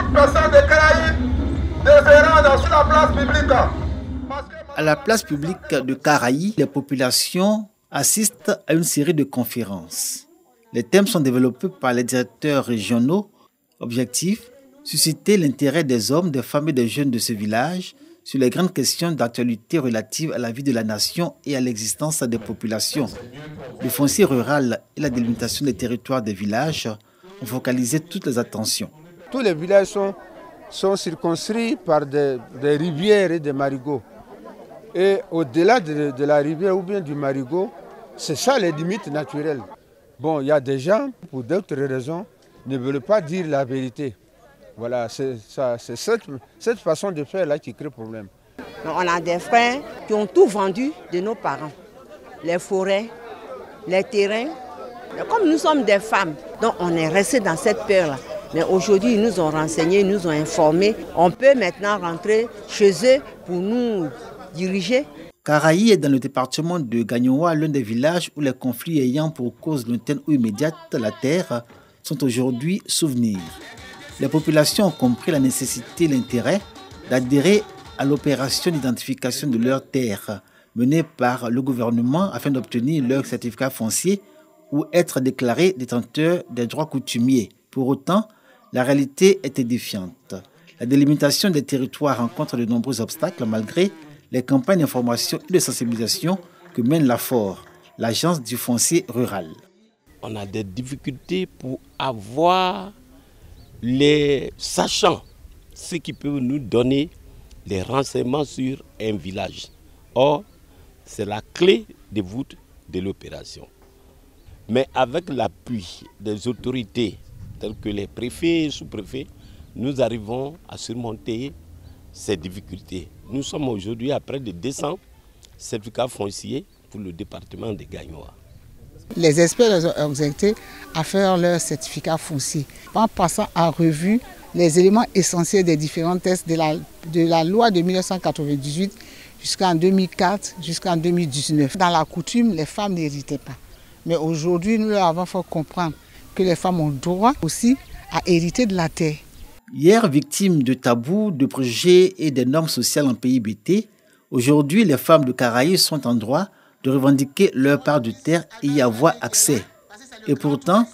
toute personne de Caraïbes de se rendre sur la place publique. À la place publique de Caraïbes, les populations assistent à une série de conférences. Les thèmes sont développés par les directeurs régionaux. Objectif, susciter l'intérêt des hommes, des femmes et des jeunes de ce village sur les grandes questions d'actualité relatives à la vie de la nation et à l'existence des populations. Le foncier rural et la délimitation des territoires des villages ont focalisé toutes les attentions. Tous les villages sont circonscrits par des rivières et des marigots. Et au-delà de la rivière ou bien du marigot, c'est ça les limites naturelles. Bon, il y a des gens, pour d'autres raisons, ne veulent pas dire la vérité. Voilà, c'est cette façon de faire là qui crée problème. On a des frères qui ont tout vendu de nos parents. Les forêts, les terrains. Comme nous sommes des femmes, donc on est resté dans cette peur-là. Mais aujourd'hui, ils nous ont renseignés, ils nous ont informés. On peut maintenant rentrer chez eux pour nous diriger. Caraïbes est dans le département de Gagnoa, l'un des villages où les conflits ayant pour cause lointaine ou immédiate la terre sont aujourd'hui souvenirs. Les populations ont compris la nécessité et l'intérêt d'adhérer à l'opération d'identification de leurs terres menée par le gouvernement afin d'obtenir leur certificat foncier ou être déclarés détenteurs des droits coutumiers. Pour autant, la réalité est édifiante. La délimitation des territoires rencontre de nombreux obstacles malgré les campagnes d'information et de sensibilisation que mène l'AFOR, l'agence du foncier rural. On a des difficultés pour avoir les sachants, ceux qui peuvent nous donner les renseignements sur un village. Or, c'est la clé de voûte de l'opération. Mais avec l'appui des autorités telles que les préfets et sous-préfets, nous arrivons à surmonter ces difficultés. Nous sommes aujourd'hui à près de 200 certificats fonciers pour le département de Gagnoa. Les experts ont été à faire leur certificat foncier en passant en revue les éléments essentiels des différents tests de la loi de 1998 jusqu'en 2004, jusqu'en 2019. Dans la coutume, les femmes n'héritaient pas. Mais aujourd'hui, nous leur avons fait comprendre que les femmes ont droit aussi à hériter de la terre. Hier, victimes de tabous, de projets et des normes sociales en pays BT, aujourd'hui, les femmes de Caraïbes sont en droit de revendiquer leur part de terre et y avoir accès. Et pourtant,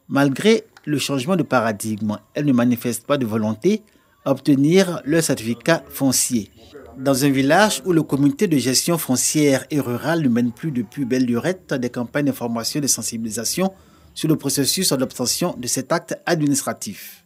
malgré le changement de paradigme, elles ne manifestent pas de volonté à obtenir leur certificat foncier. Dans un village où le comité de gestion foncière et rurale ne mène plus depuis belle lurette des campagnes d'information et de sensibilisation sur le processus d'obtention de cet acte administratif.